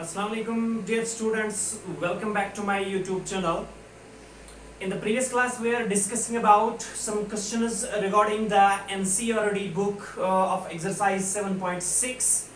Assalamu alaikum, dear students. Welcome back to my YouTube channel. In the previous class, we are discussing about some questions regarding the NCERT book of exercise 7.6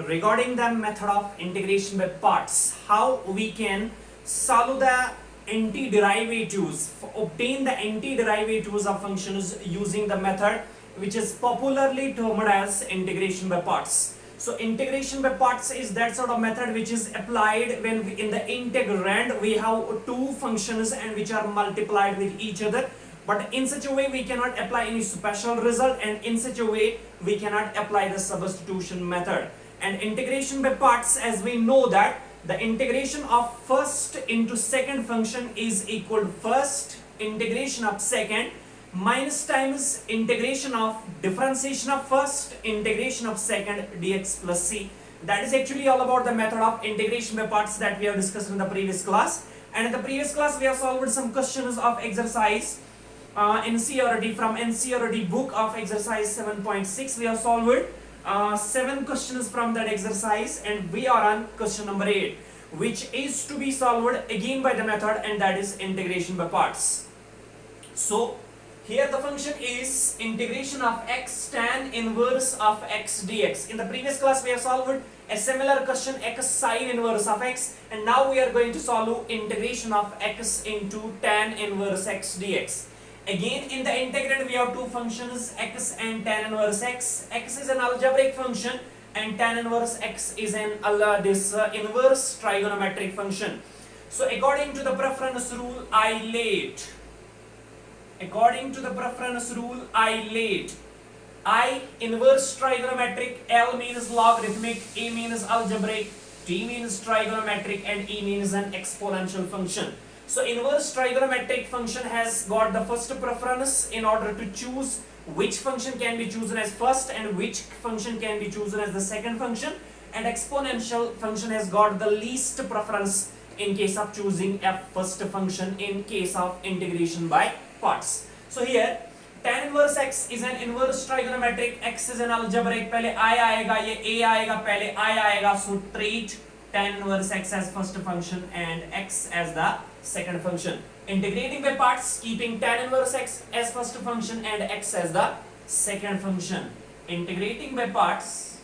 regarding the method of integration by parts. How we can solve the antiderivatives, obtain the antiderivatives of functions using the method which is popularly termed as integration by parts. So integration by parts is that sort of method which is applied when in the integrand we have two functions and which are multiplied with each other, but in such a way we cannot apply any special result, and in such a way we cannot apply the substitution method. And integration by parts, as we know that the integration of first into second function is equal to first integration of second minus times integration of differentiation of first integration of second dx plus c. That is actually all about the method of integration by parts that we have discussed in the previous class. And in the previous class we have solved some questions of exercise NCERT from NCERT book of exercise 7.6. we have solved 7 questions from that exercise, and we are on question number 8, which is to be solved again by the method, and that is integration by parts. So here the function is integration of x tan inverse of x dx. In the previous class we have solved a similar question, x sine inverse of x, and now we are going to solve integration of x into tan inverse x dx. Again in the integrand we have two functions, x and tan inverse x. X is an algebraic function and tan inverse x is an inverse trigonometric function. So according to the preference rule I laid I inverse trigonometric, L means logarithmic, A means algebraic, T means trigonometric, and E means an exponential function. So inverse trigonometric function has got the first preference in order to choose which function can be chosen as first and which function can be chosen as the second function, and exponential function has got the least preference in case of choosing a first function in case of integration by parts. So here tan inverse x is an inverse trigonometric, x is an algebraic, पहले I आएगा, ये A आएगा, पहले I आएगा, so treat tan inverse x as first function and x as the second function. Integrating by parts, keeping tan inverse x as first function and x as the second function. Integrating by parts,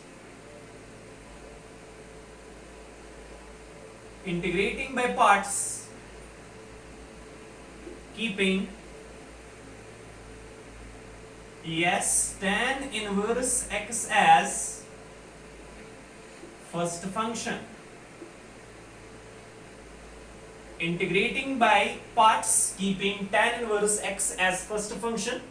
keeping tan inverse x as first function. Integrating by parts, keeping tan inverse x as first function.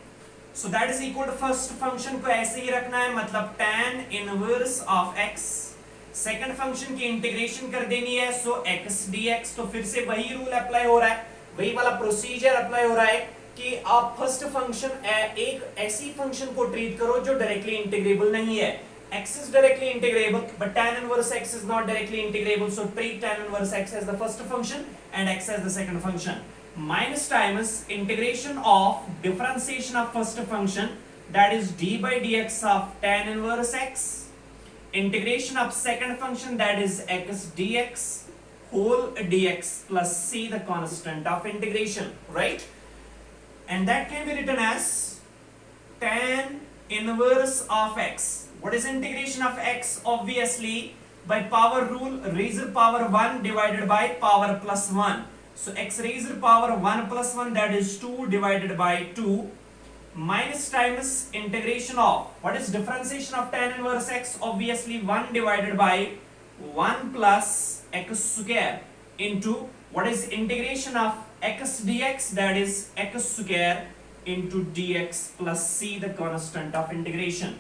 So that is equal to first function को ऐसे ही रखना है, मतलब tan inverse of x. Second function की integration कर देनी है, सो x dx. तो फिर से वही रूल अप्लाई हो रहा है, वही वाला प्रोसीजर अप्लाई हो रहा है कि आप फर्स्ट फंक्शन एक ऐसी फंक्शन को ट्रीट करो जो डायरेक्टली इंटीग्रेबल नहीं है. x is directly integrable but tan inverse x is not directly integrable, so treat tan inverse x as the first function and x as the second function. Minus times integration of differentiation of first function, that is d by dx of tan inverse x, integration of second function, that is x dx whole dx plus c, the constant of integration, right? And that can be written as tan inverse of x. What is integration of x? Obviously by power rule, raised power 1 divided by power plus 1. So x raised power 1 plus 1, that is 2 divided by 2, minus times integration of, what is differentiation of tan inverse x? Obviously 1 divided by 1 plus x square into, what is integration of x dx? That is x square into dx plus c, the constant of integration.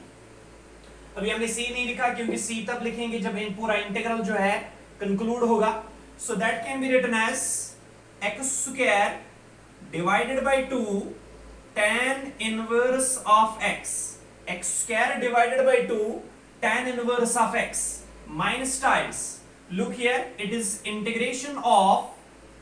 अभी हमने c नहीं लिखा क्योंकि c तब लिखेंगे जब इन पूरा integral जो है कंक्लूड होगा. So that can be written as x square divided by 2 tan inverse of x, x square divided by 2 tan inverse of x, minus times, look here, it is integration of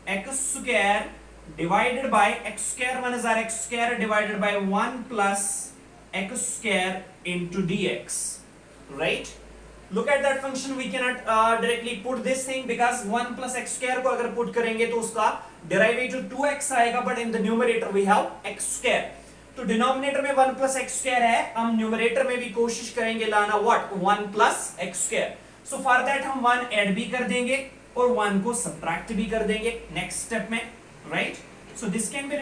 x square divided by x square, 1 is our x square divided by 1 plus x square into dx, right? look at that function, we cannot directly put this thing because 1 plus x square को अगर put करेंगे तो उसका derivative 2x आएगा, but in the numerator we have x square. तो denominator में 1 plus x square है, हम न्यूमरेटर में भी कोशिश करेंगे लाना what 1 plus x square. So for that हम 1 ऐड भी कर देंगे और 1 को सब्ट्रैक्ट भी कर देंगे नेक्स्ट स्टेप में, right. So this can be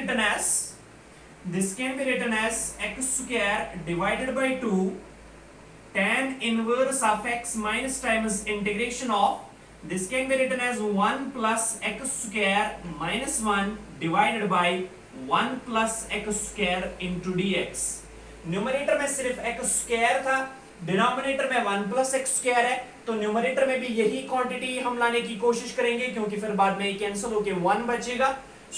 written as x square divided by 2 tan inverse of x minus times integration of, this can be written as 1 plus x square minus 1 divided by 1 plus x square into dx. Numerator में सिर्फ x square था, denominator में 1 plus x square है, तो numerator में भी यही quantity हम लाने की कोशिश करेंगे क्योंकि फिर बाद में ये कैंसिल होके 1 बचेगा.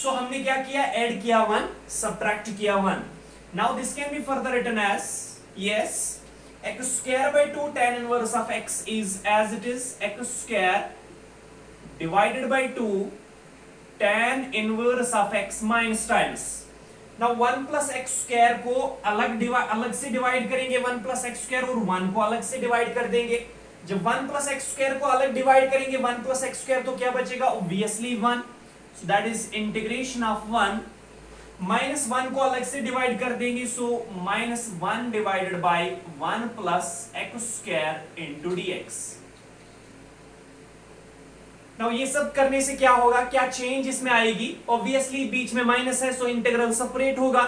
सो हमने क्या किया, ऐड किया 1, सब्ट्रैक्ट किया 1. Now this can be further written as, yes, x square by 2 tan inverse of x is as it is x square divided by 2 tan inverse of x minus times. Now 1 plus x square को अलग से divide करेंगे 1 plus x square और 1 को अलग से divide कर देंगे. जब 1 plus x square को अलग डिवाइड करेंगे 1 plus x square तो क्या बचेगा, obviously 1. So that is integration of 1 minus 1 को अलग से डिवाइड कर देंगे, so minus 1 divided by 1 plus x square into dx. Now ये सब करने से क्या होगा, क्या चेंज इसमें आएगी, ऑब्वियसली बीच में माइनस है सो इंटीग्रल सेपरेट होगा.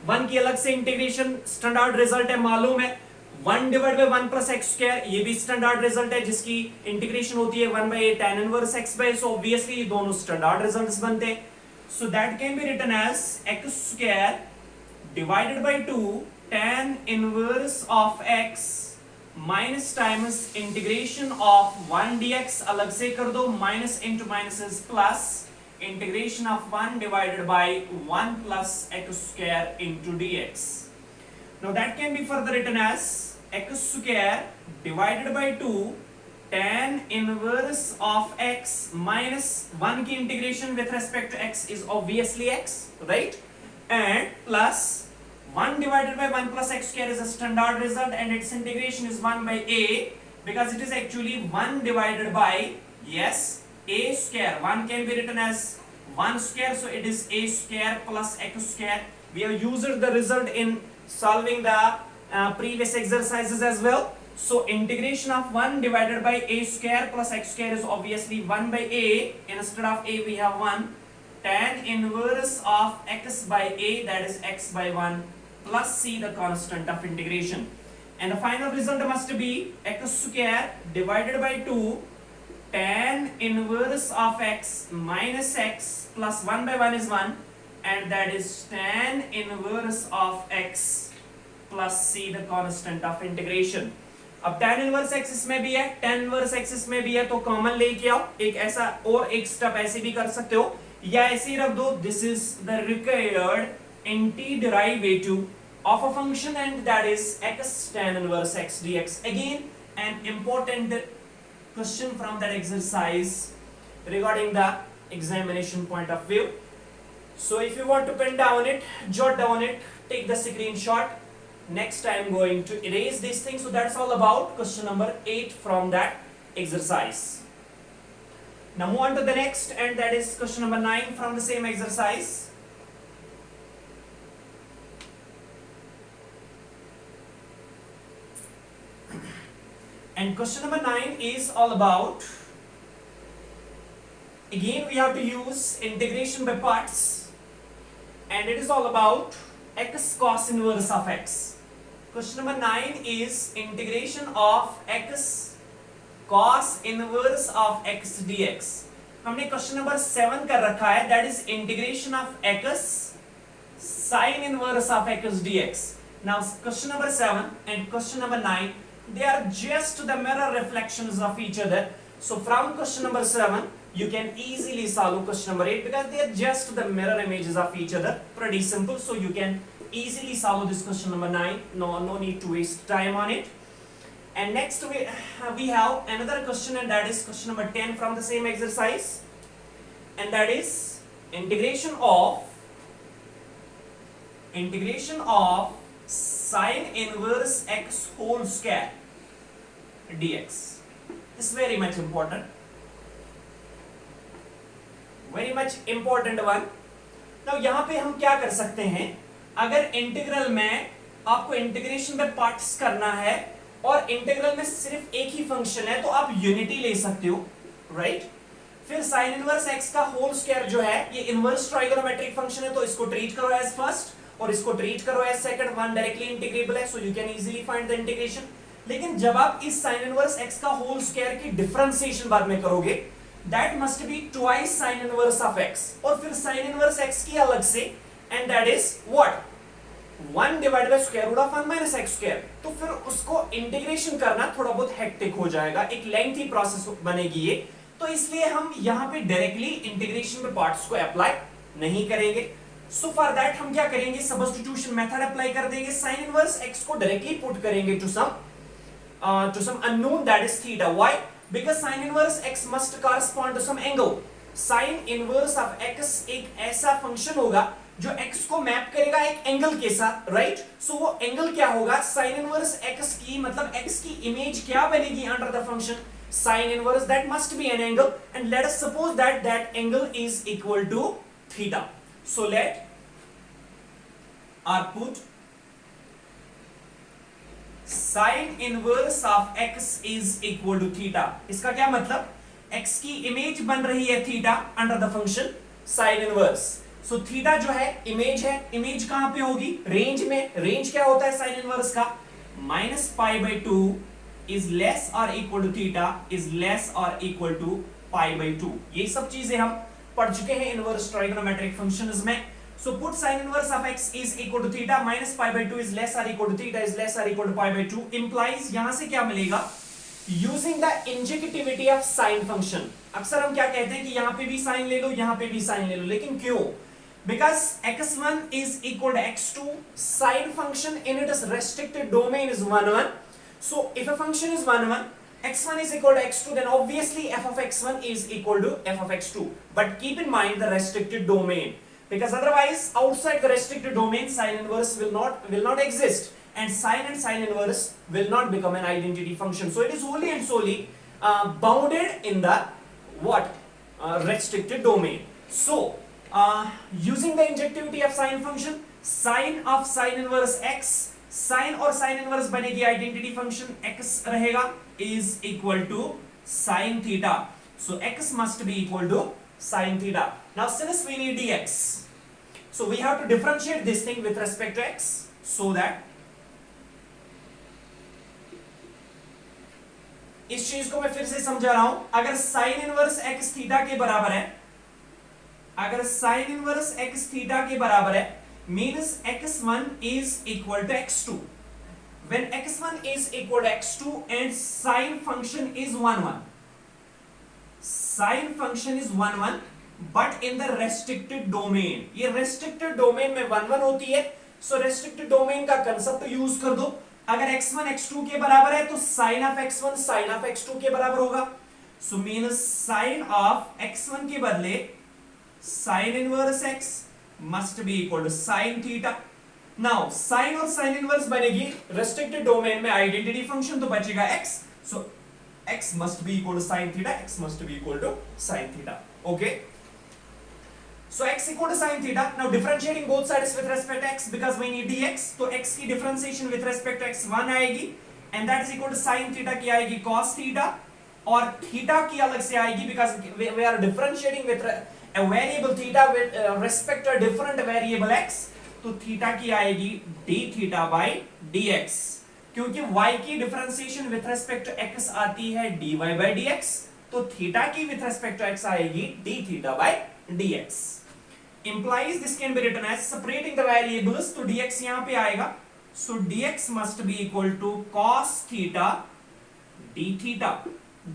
1 की अलग से इंटीग्रेशन स्टैंडर्ड रिजल्ट है, मालूम है. 1 divide bye 1 plus x square ये भी स्टैंडर्ड रिजल्ट है जिसकी इंटीग्रेशन होती है 1 बाय tan इनवर्स x बाय, सो ऑब्वियसली ये दोनों स्टैंडर्ड रिजल्ट्स बनते हैं. So that can be written as x square divided by 2 tan inverse of x minus times integration of 1 dx, अलग से कर दो, minus into minus is plus, integration of 1 divided by 1 plus x square into dx. Now that can be further written as x square divided by 2 tan inverse of x minus 1 की integration with respect to x is obviously x, right, and plus 1 divided by 1 plus x square is a standard result and its integration is 1 by a because it is actually 1 divided by, yes, a square. 1 can be written as 1 square, so it is a square plus x square. We have used the result in solving the previous exercises as well. So integration of 1 divided by a square plus x square is obviously 1 by a. Instead of a we have 1 tan inverse of x by a, that is x by 1 plus c, the constant of integration. And the final result must be x square divided by 2 tan inverse of x minus x plus 1 by 1 is 1 and that is tan inverse of x plus c, the constant of integration. अब tan inverse x इसमें भी है, tan inverse x इसमें भी है, तो common लेके आओ. एक ऐसा और एक स्टेप ऐसे भी कर सकते हो या ऐसे ही रख दो. This is the required anti derivative of a function and that is x tan inverse x dx. Again an important question from that exercise regarding the examination point of view. So if you want to pen down it, jot down it, take the screenshot. Next I am going to erase this thing. So that's all about question number 8 from that exercise. Now move on to the next, and that is question number 9 from the same exercise. And question number 9 is all about, again we have to use integration by parts, and it is all about x cos inverse of x. Question number 9 is integration of x cos inverse of x dx. हमने question number 7 कर रखा है, that is integration of x sin inverse of x dx. Now question number 7 and question number 9, they are just the mirror reflections of each other. So from question number 7 you can easily solve question number 8 because they are just the mirror images of each other. Pretty simple, so you can easily solve this question number 9. No need to waste time on it. And next we have another question, and that is question number 10 from the same exercise, and that is integration of sin inverse x whole square. dx is very much important, very much important one. now यहाँ पे हम क्या कर सकते हैं, अगर integral में आपको इंटीग्रेशन में पार्ट्स करना है और इंटीग्रल में सिर्फ एक ही फंक्शन है तो आप यूनिटी ले सकते हो, राइट? फिर साइन इनवर्स एक्स का होल स्क्वायर जो है ये इनवर्स ट्राइगोनोमेट्रिक फंक्शन है, तो इसको ट्रीट करो एज फर्स्ट और इसको ट्रीट करो as second. One directly integrable है, so you can easily find the integration. लेकिन जब आप इस साइन इनवर्स एक्स का होल स्क्वायर की डिफरेंशिएशन बाद में करोगे, that must be twice sine inverse of x, और फिर साइन इनवर्स एक्स की अलग से, and that is what 1 divide by square root of 1 minus x square. तो फिर उसको इंटीग्रेशन करना थोड़ा बहुत हेक्टिक हो जाएगा, एक लेंथी प्रोसेस बनेगी ये. तो इसलिए हम यहां पे डायरेक्टली इंटीग्रेशन में पार्ट्स को अप्लाई नहीं करेंगे. सो फॉर दैट हम क्या करेंगे, सब्स्टिट्यूशन मेथड अप्लाई कर देंगे. साइन इनवर्स एक्स को डायरेक्टली पुट करेंगे to some unknown that is theta. Why? Because sine inverse x must correspond to some angle. Sine inverse of x एक ऐसा function होगा जो x को मैप करेगा एक एंगल के साथ, राइट? सो वो एंगल क्या होगा, साइन इनवर्स x की मतलब x की इमेज क्या बनेगी under the function sin inverse, that must be an angle, and let us suppose that that angle is equal to theta. So let or put sin inverse of x is equal to theta. इसका क्या मतलब, x की image बन रही है theta under the function sin inverse. So theta जो है image है, इमेज कहां पे होगी, रेंज में. रेंज क्या होता है साइन इनवर्स का, -π/2 is less or equal to theta is less or equal to π/2. ये सब चीजें हम पढ़ चुके हैं इनवर्स ट्राइगोनोमेट्रिक फंक्शंस में. So put sin inverse of x is equal to theta minus π/2 is less or equal to theta is less or equal to π/2 implies यहां से क्या मिलेगा, using the injectivity of sin function. अक्सर हम क्या कहते हैं कि यहां पे भी साइन ले लो, यहां पे भी साइन ले लो, लेकिन क्यों? Because x1 is equal to x2, sin function in its restricted domain is 1 1. So if a function is 1 1, x1 is equal to x2, then obviously f of x1 is equal to f of x2. But keep in mind the restricted domain, because otherwise outside the restricted domain sin inverse will not exist, and sin inverse will not become an identity function. So it is wholly and solely bounded in the restricted domain. So using the injectivity of sin function, sin of sin inverse x, sine और sine inverse बनेगी identity function, x रहेगा is equal to sin theta. So x must be equal to sin theta. Now since we need dx, so we have to differentiate this thing with respect to x, so that इस चीज को मैं फिर से समझा रहा हूं. अगर साइन इनवर्स x थीटा के बराबर है, अगर साइन इनवर्स x थीटा के बराबर है, means x1 is equal to x2. When x1 is equal to x2 and sin function is 1 1, sin function is 1 1, but in the restricted domain. ये restricted domain में 1 1 होती है, so restricted domain का concept use कर दो. अगर x1 x2 के बराबर है तो sin of x1 sin of x2 के बराबर होगा. So means sin of x1 के बदले sin inverse x must be equal to sin theta. Now sin और sin inverse बनेगी restricted domain में identity function, तो बचेगा x. So x must be equal to sin theta, x must be equal to sin theta. Okay, so x equal to sin theta. Now differentiating both sides with respect to x, because we need dx, तो x की differentiation with respect to x 1 आएगी, and that is equal to sin theta की आएगी cos theta, और theta की अलग से आएगी because we are differentiating with a variable theta with respect to a different variable x, तो theta की आएगी d theta by dx. क्योंकि y की differentiation with respect to x आती है dy by dx, तो थीटा की विथ रिस्पेक्ट टू x आएगी d theta by dx. Implies this can be written as separating the variables, तो dx यहां पे आएगा, so dx must be equal to cos theta d theta.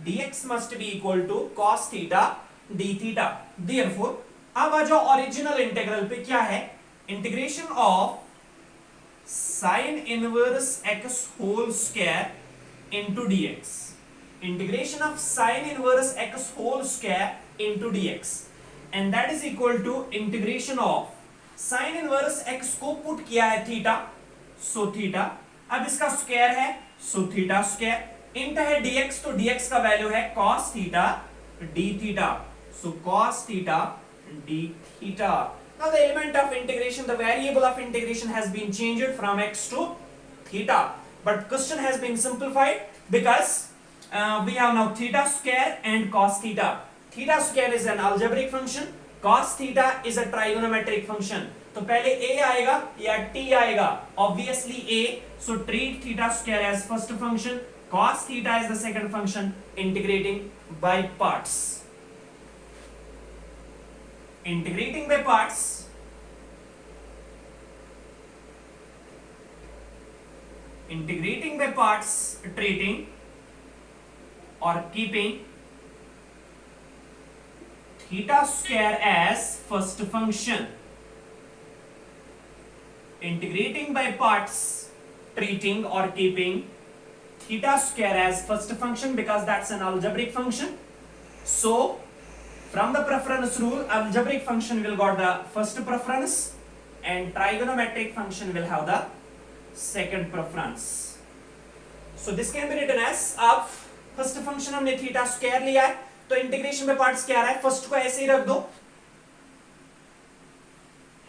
dx must be equal to cos theta d theta. Therefore अब आ जाओ original integral पे, क्या है, integration of sin inverse x whole square into dx. Integration of sin inverse x whole square into dx, and that is equal to integration of sin inverse x को put किया है theta, so theta, अब इसका square है, so theta square, int है dx, तो dx का value है cos theta d theta. So cos theta d theta. Now the element of integration, the variable of integration has been changed from x to theta, but question has been simplified because we have now theta square and cos theta. Theta square is an algebraic function, cos theta is a trigonometric function. तो पहले a आएगा या t आएगा? Obviously a. So treat theta square as first function, cos theta as the second function, integrating by parts. Integrating by parts, treating or keeping theta square as first function. Integrating by parts, treating or keeping theta square as first function because that's an algebraic function. So from the preference rule, algebraic function will got the first preference and trigonometric function will have the second preference. So this can be written as, अब first function हमने theta square लिया है, तो integration में parts क्या आ रहा है? first को ऐसे ही रख दो.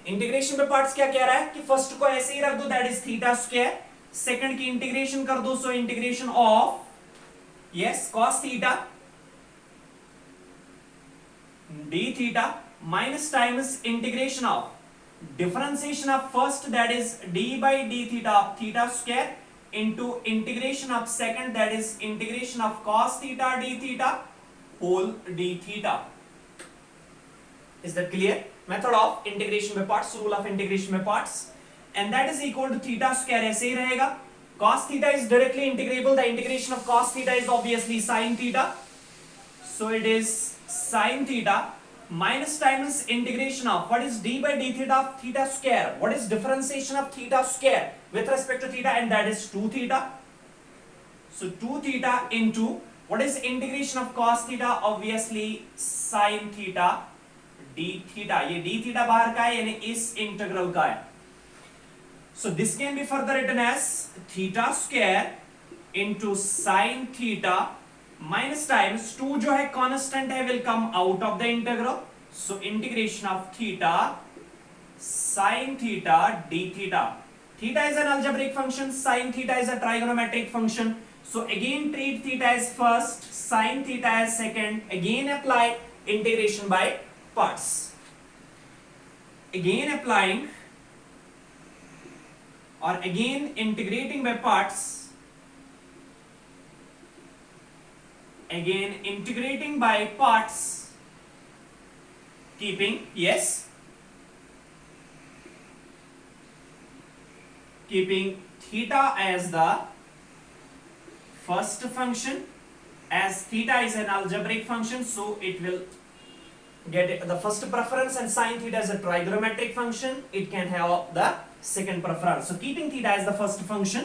integration में parts क्या कह रहा है कि first को ऐसे ही रख दो, that is theta square. second की integration कर दो, so integration of, yes, cos theta d theta minus times integration of differentiation of first, that is d by d theta of theta square, into integration of second, that is integration of cos theta d theta whole d theta. Is that clear? Method of integration by parts, rule of integration by parts, and that is equal to theta square ऐसे ही रहेगा. Cos theta is directly integrable. The integration of cos theta is obviously sin theta, so it is sin theta minus times integration of, what is d by d theta of theta square? What is differentiation of theta square with respect to theta? And that is 2 theta. So 2 theta into, what is integration of cos theta? Obviously sin theta d theta. ये d theta बाहर का है, यानी इस integral का है. So this can be further written as theta square into sin theta minus times 2 जो है constant है, will come out of the integral. So integration of theta sin theta d theta. Theta is an algebraic function, sin theta is a trigonometric function. So again treat theta as first, sin theta as second. Again apply integration by parts. Again applying or again integrating by parts. Again integrating by parts, keeping, yes, keeping theta as the first function, as theta is an algebraic function, so it will get the first preference, and sin theta is a trigonometric function, it can have the second preference. So keeping theta as the first function,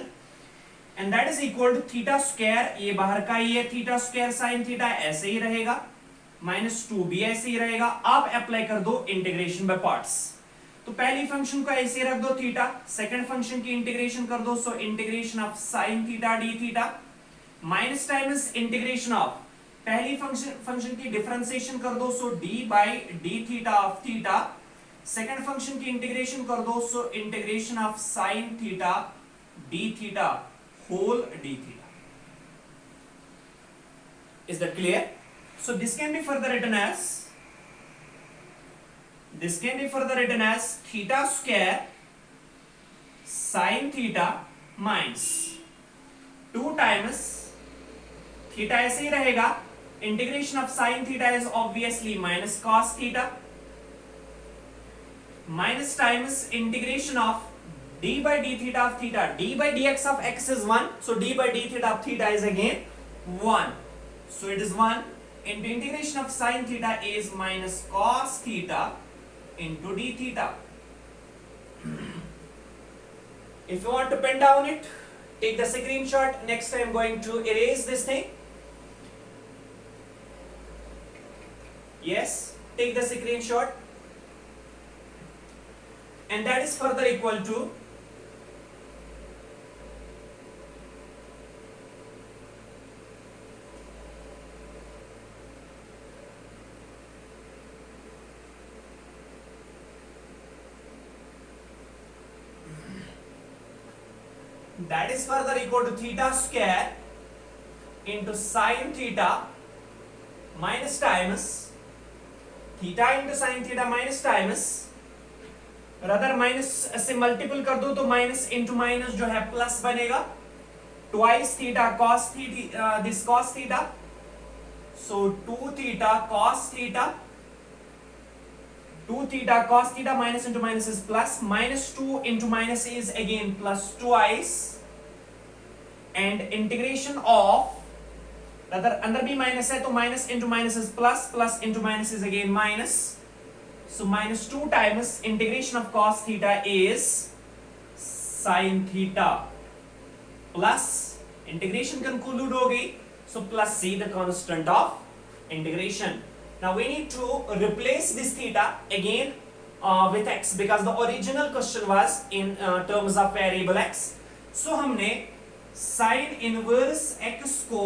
and that is equal to theta square, ये बाहर का ही है, theta square sin theta ऐसे ही रहेगा, minus 2 भी ऐसे ही रहेगा. आप अप्लाई कर दो इंटीग्रेशन बाय पार्ट्स. तो पहली फंक्शन को ऐसे ही रख दो थीटा, सेकंड फंक्शन की इंटीग्रेशन कर दो, so integration of sin theta d theta minus times integration of पहली फंक्शन की डिफरेंशिएशन कर दो, so d by d theta of theta. Second function की इंटीग्रेशन कर दो, so integration of sin theta d theta whole d theta. Is that clear? So this can be further written as theta square sin theta minus 2 times theta ऐसे ही रहेगा, integration of sin theta is obviously minus cos theta minus times integration of d by d theta of theta. D by dx of x is 1, so d by d theta of theta is again 1, so it is 1 into integration of sin theta is minus cos theta into d theta. If you want to pen down it, take the screenshot. Next I am going to erase this thing. Yes, take the screenshot, and that is further equal to that is further equal to theta square into sin theta minus times theta into sin theta minus times rather minus से multiple कर दो तो minus into minus जो है plus बनेगा twice theta cos theta this cos theta so 2 theta cos theta 2 theta cos theta minus into minus is plus minus 2 into minus is again plus twice and integration of rather अंदर भी minus है तो minus into minus is plus plus into minus is again minus so minus 2 times integration of cos theta is sin theta plus integration conclude हो गई so plus c the constant of integration. Now we need to replace this theta again with x because the original question was in terms of variable x. So हमने sin inverse x को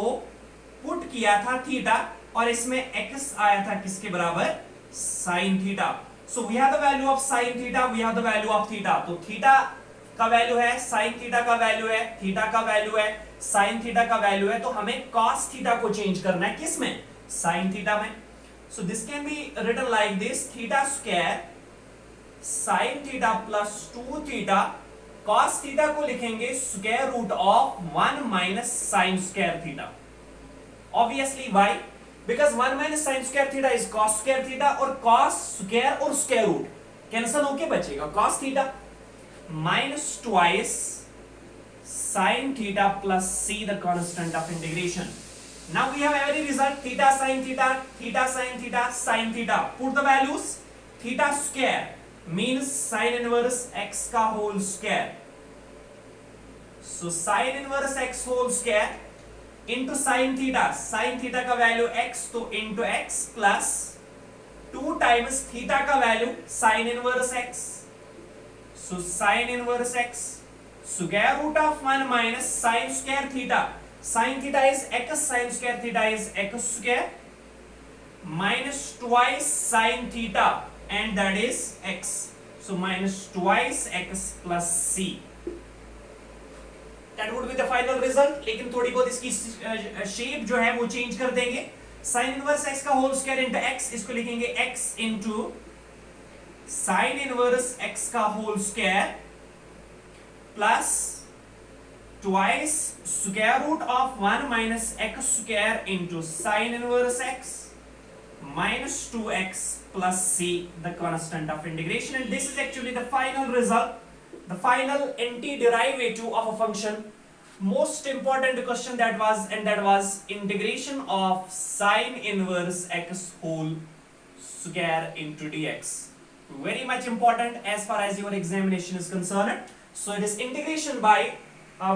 put किया था theta और इसमें x आया था किसके बराबर sin theta. So we have the value of sin theta, we have the value of theta. तो थीटा का वैल्यू है sin थीटा का वैल्यू है थीटा का वैल्यू है sin थीटा का वैल्यू है तो हमें cos थीटा को चेंज करना है किस में sin थीटा में. So this can be written like this theta square sin theta plus 2 theta cos theta को लिखेंगे square root of 1 minus sin square theta. Obviously why? Because 1 minus sin square theta is cos square theta और cos square और square root cancel होके बचेगा cos theta minus twice sin theta plus c the constant of integration. Now we have every result theta sin theta theta sin theta sin theta. Put the values. Theta square means sin inverse x का whole square. So sin inverse x whole square into sin theta का value x तो into x plus 2 times theta का value sin inverse x. So sin inverse x square root of 1 minus sin square theta. Sin theta is x, sin square theta is x square minus twice sin theta and that is x. So minus twice x plus c. That would be the final result. लेकिन थोड़ी बहुत इसकी shape जो है वो change कर देंगे. Sin inverse x का होल स्क्वायर इंटू x इसको लिखेंगे x into sin inverse x का whole square plus twice square root of 1 minus x square into sin inverse x minus 2x plus c the constant of integration and this is actually the final result, the final antiderivative of a function. Most important question that was integration of sin inverse x whole square into dx. Very much important as far as your examination is concerned. So it is integration by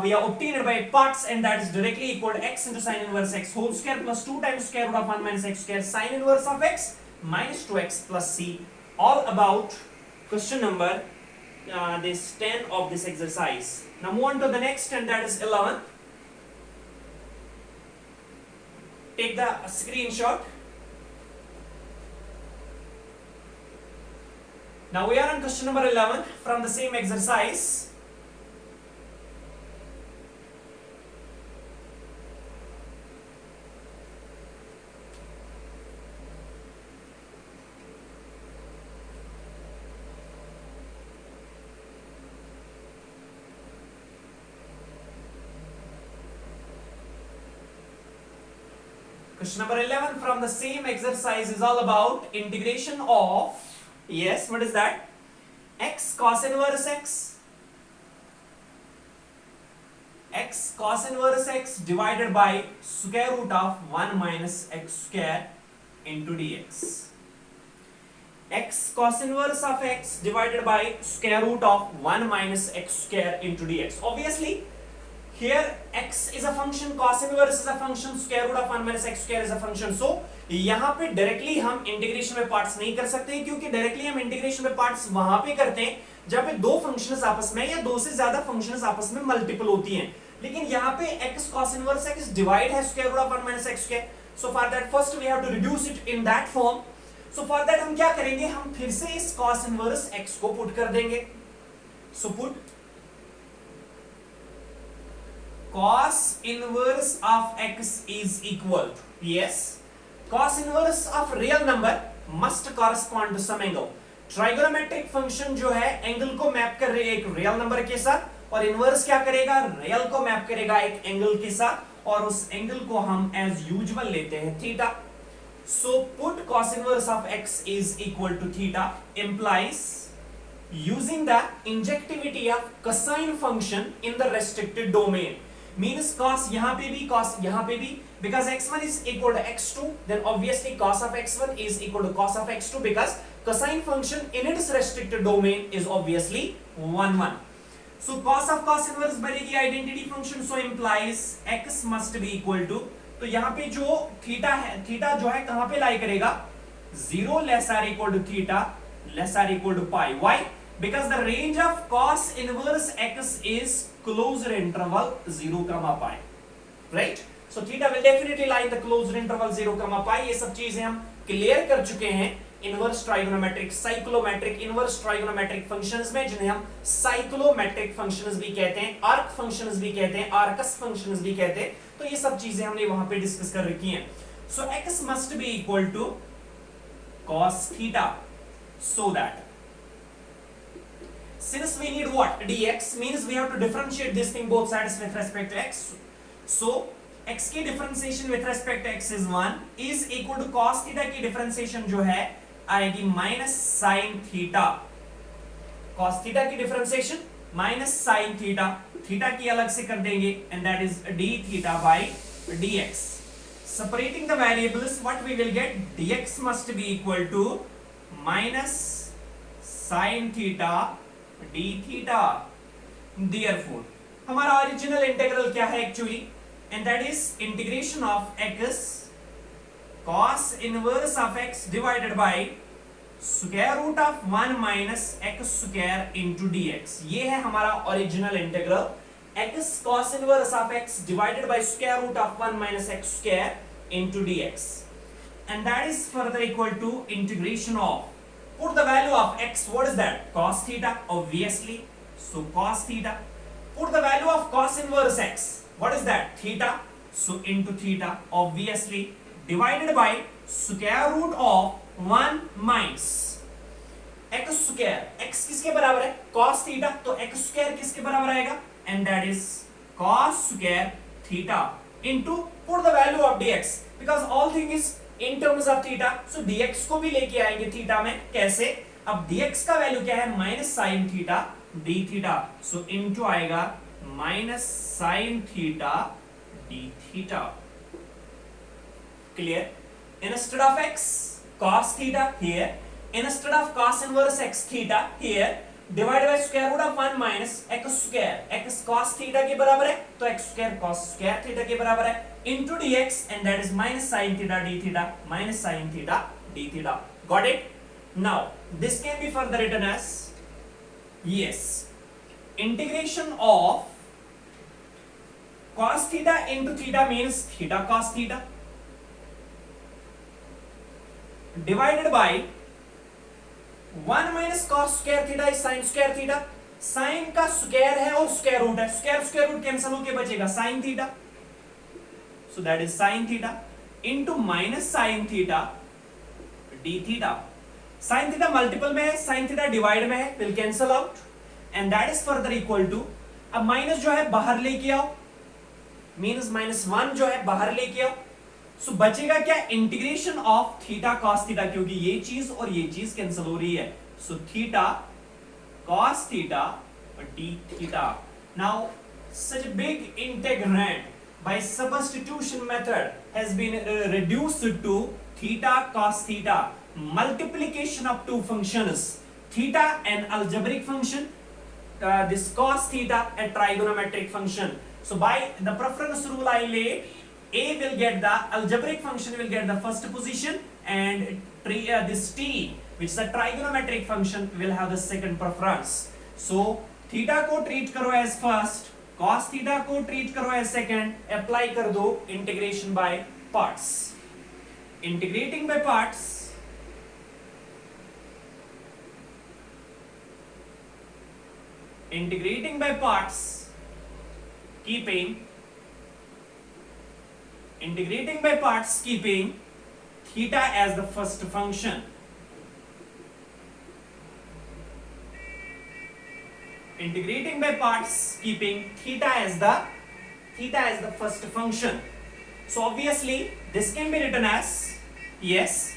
we are obtained by parts and that is directly equal to x into sin inverse x whole square plus 2 times square root of 1 minus x square sin inverse of x minus 2x plus c. All about question number this 10 of this exercise. Now move on to the next and that is 11. Take the screenshot. Now we are on question number 11 from the same exercise. Question number 11 from the same exercise is all about integration of, yes, what is that? X cos inverse x. X cos inverse x divided by square root of 1 minus x square into dx. X cos inverse of x divided by square root of 1 minus x square into dx. Obviously, here x is a function, cos inverse is a function, square root of 1 minus x square is a function. So यहाँ पे directly हम integration में parts नहीं कर सकते क्योंकि directly हम integration में पार्ट्स वहां पे करते हैं जब पे दो फंक्शंस आपस में या दो से ज्यादा फंक्शंस आपस में मल्टीपल होती हैं. लेकिन यहाँ पे x cos inverse x divide है square root of 1 minus x square. So for that first we have to reduce it in that form. So for that हम क्या करेंगे, हम फिर से इस cos inverse x को पुट कर देंगे. So put cos inverse of x is equal to, yes, cos inverse of real number must correspond to some angle. Trigonometric function जो है एंगल को मैप कर रही है एक रियल नंबर के साथ, और इनवर्स क्या करेगा, रियल को मैप करेगा एक एंगल के साथ, और उस एंगल को हम एज यूजुअल लेते हैं theta. So put cos inverse of x is equal to theta implies using the injectivity of cosine function in the restricted domain. Means cos यहाँ पे भी, cos यहाँ पे भी, because x1 is equal to x2, then obviously cos of x1 is equal to cos of x2, because cosine function in its restricted domain is obviously 1 1. So cos of cos inverse बनेगी identity function, so implies x must be equal to, तो यहाँ पे जो theta है, theta जो है कहां पे लाई करेगा, 0 less or equal to theta less or equal to pi. Why? Because the range of cos inverse x is closed interval 0, pi, right. So theta will definitely lie in the closed interval 0, pi. ये सब चीजें हम clear कर चुके हैं inverse trigonometric, cyclometric, inverse trigonometric functions में, जिन्हें हम साइक्लोमेट्रिक फंक्शंस भी कहते हैं, आर्क फंक्शंस भी कहते हैं, आर्कस फंक्शंस भी कहते हैं. तो ये सब चीजें हमने वहां पे डिस्कस कर रखी हैं. So x must be equal to cos theta, so that since we need what, dx, means we have to differentiate this thing both sides with respect to x. So x की differentiation with respect to x is 1 is equal to cos theta की differentiation जो है आएगी minus sine theta. cos theta की differentiation minus sine theta, theta की अलग से कर देंगे, and that is d theta by dx. Separating the variables, what we will get, dx must be equal to minus sin theta d theta. Therefore हमारा original integral क्या है actually, and that is integration of x cos inverse of x divided by square root of 1 minus x square into dx. ये है हमारा original integral, x cos inverse of x divided by square root of 1 minus x square into dx, and that is further equal to integration of, put the value of x, what is that, cos theta obviously, so cos theta. Put the value of cos inverse x, what is that, theta, so into theta obviously, divided by square root of 1 minus x square, x किसके बराबर है, cos theta, तो x स्क्वायर किसके बराबर आएगा, and that is cos स्क्वायर theta into put the value of dx, because all thing is in terms of theta, so dx को भी लेके आएंगे थीटा में. कैसे, अब dx का वैल्यू क्या है, minus sine theta d theta, so into आएगा minus sine theta d theta. Clear? Instead of x cos theta here, instead of cos inverse x theta here, divided by square root of 1 minus x square, x cos theta के बराबर है, तो x square cos square theta के बराबर है, into dx, and that is minus sin theta d theta, minus sin theta d theta. Got it? Now this can be further written as, yes, integration of cos theta into theta means theta cos theta divided by 1 minus cos square theta is sin square theta. sin का square है और square root है, square root cancel होके बचेगा sin theta, so that is sin theta into minus sin theta d theta. sin theta multiple में है, sin theta divide में है, will cancel out, and that is further equal to, अब minus जो है बाहर लेके आओ, मींस माइनस 1 जो है बाहर लेके आओ, सो बचेगा क्या, integration of theta cos theta, क्योंकि ये चीज और ये चीज कैंसिल हो रही है, so theta cos theta d theta. Now such big integrand by substitution method has been reduced to theta cos theta, multiplication of two functions, theta an algebraic function, this cos theta a trigonometric function. So by the preference rule I laid, a will get the algebraic function will get the first position, and this t, which is a trigonometric function, will have the second preference. So theta को treat करो as first, cos theta को treat करो as second, apply कर दो integration by parts. Integrating by parts, integrating by parts, keeping integrating by parts keeping theta as the first function. Integrating by parts keeping theta as the first function. So obviously this can be written as, yes,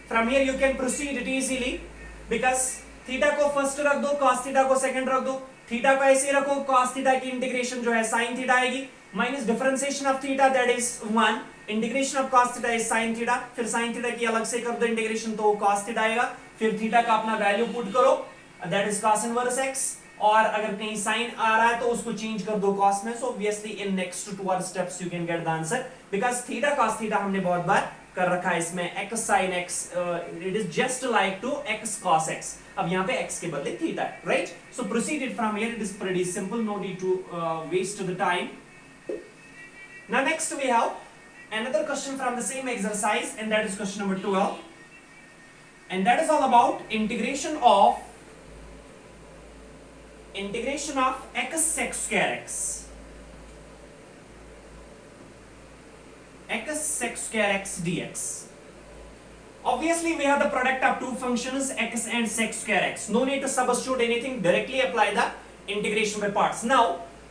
from here you can proceed it easily because theta को first रख दो, cos theta को second रख दो, theta को ऐसे रखो, cos theta की इंटीग्रेशन जो है sin theta आएगी, minus differentiation of theta that is 1, integration of cos theta is sin theta, फिर sin theta की अलग से कर दो इंटीग्रेशन तो cos theta आएगा, फिर theta का अपना वैल्यू पुट करो that is cos inverse x, और अगर कहीं साइन आ रहा है तो उसको चेंज कर दो cos में. So obviously in next two are steps you can get the answer because theta cos थीटा हमने बहुत बार कर रखा है इसमें. x sin x it is just like to x cos x. अब यहाँ पे x के बदले थीटा है, right? So proceeded from here it is pretty simple, no need to waste the time. Now next we have another question from the same exercise and that is question number 12 and that is all about integration of x sec square x. X sec square x dx. Obviously we have the product of two functions x and sec square x. No need to substitute anything, directly apply the integration by parts. Now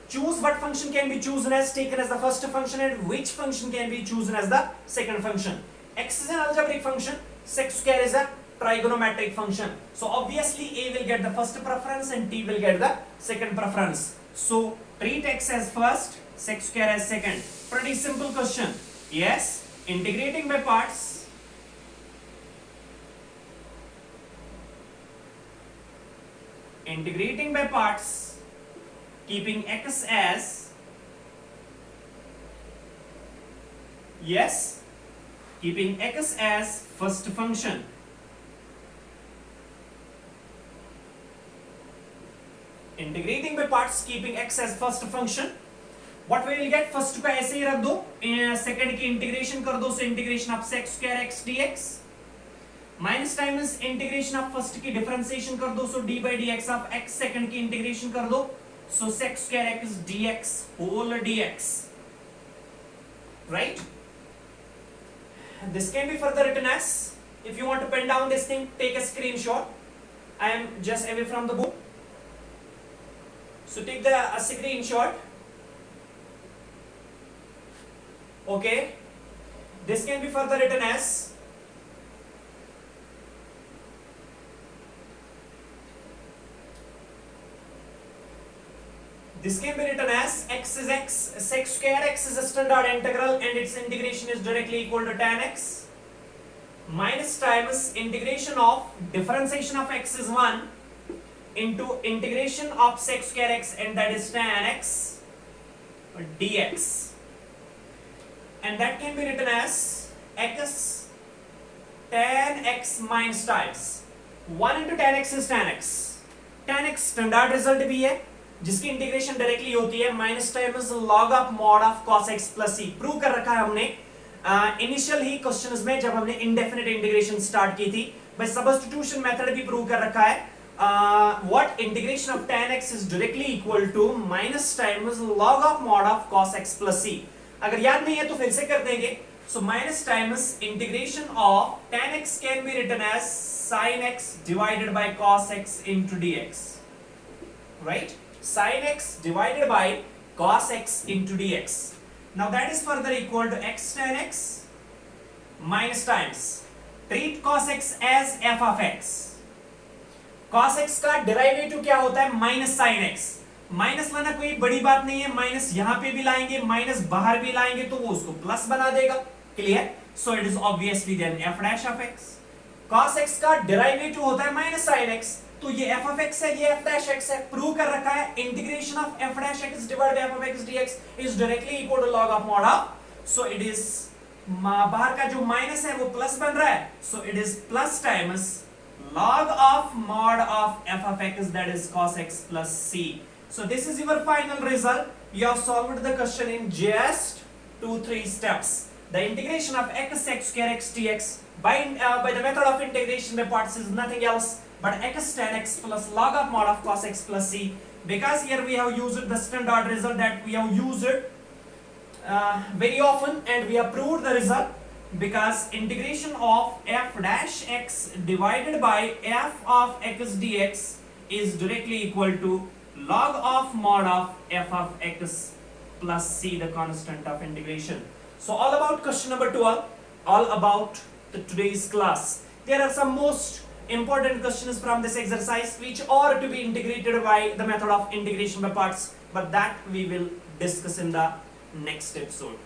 choose what function can be chosen as taken as the first function and which function can be chosen as the second function. X is an algebraic function, sec square is a trigonometric function. So obviously A will get the first preference and T will get the second preference. So treat x as first, sec square as second. Pretty simple question. Yes, integrating by parts. Integrating by parts, keeping x as, yes, keeping x as first function. Integrating by parts keeping x as first function. What we will get? First को ऐसे ही रख दो, second की integration कर दो, so integration of sec square x dx minus times integration of first की differentiation कर दो, so d by dx of x second की integration कर दो, so sec square x dx whole dx, right? This can be further written as, if you want to pen down this thing, take a screenshot. I am just away from the book. So take the screenshot. Okay. This can be further written as, x is x, sec square x is a standard integral and its integration is directly equal to tan x minus times integration of differentiation of x is 1 into integration of sec square x and that is tan x dx, and that can be written as x tan x minus times 1 into tan x is tan x. Tan x standard result भी है जिसकी integration directly होती है minus times log of mod of cos x plus c. Prove कर रखा है हमने initial ही questions में जब हमने इंडेफिनिट इंटीग्रेशन स्टार्ट की थी. बाय सब्स्टिट्यूशन मेथड भी प्रूव कर रखा है. What integration of tan x is directly equal to minus times log of mod of cos x plus c. अगर याद नहीं है तो फिर से कर देंगे. So minus times integration of tan x can be written as sin x divided by cos x into dx, right? Sin x divided by cos x into dx. Now that is further equal to x tan x minus times treat cos x as f of x. cos x का derivative क्या होता है? Minus sign x. Minus लाना कोई बड़ी बात नहीं है, माइनस यहां पे भी लाएंगे, माइनस बाहर भी लाएंगे तो वो उसको प्लस बना देगा. Clear? So it is obviously then f dash of x. cos x का डेरिवेटिव होता है माइनस साइन x, तो ये f of x है, ये f डैश x है. प्रूव कर रखा है integration of f dash x divide by f of x dx is directly equal to log of mod of. So it is बाहर का जो माइनस है वो प्लस बन रहा है, सो it is plus times log of mod of f of x that is cos x plus c. So this is your final result. You have solved the question in just 2-3 steps. The integration of x sec square x dx by the method of integration by parts is nothing else but x tan x plus log of mod of cos x plus c. Because here we have used the standard result that we have used very often, and we have proved the result, because integration of f dash x divided by f of x dx is directly equal to log of mod of f of x plus c, the constant of integration. So all about question number 12, all about today's class. There are some most important questions from this exercise which are to be integrated by the method of integration by parts, but that we will discuss in the next episode.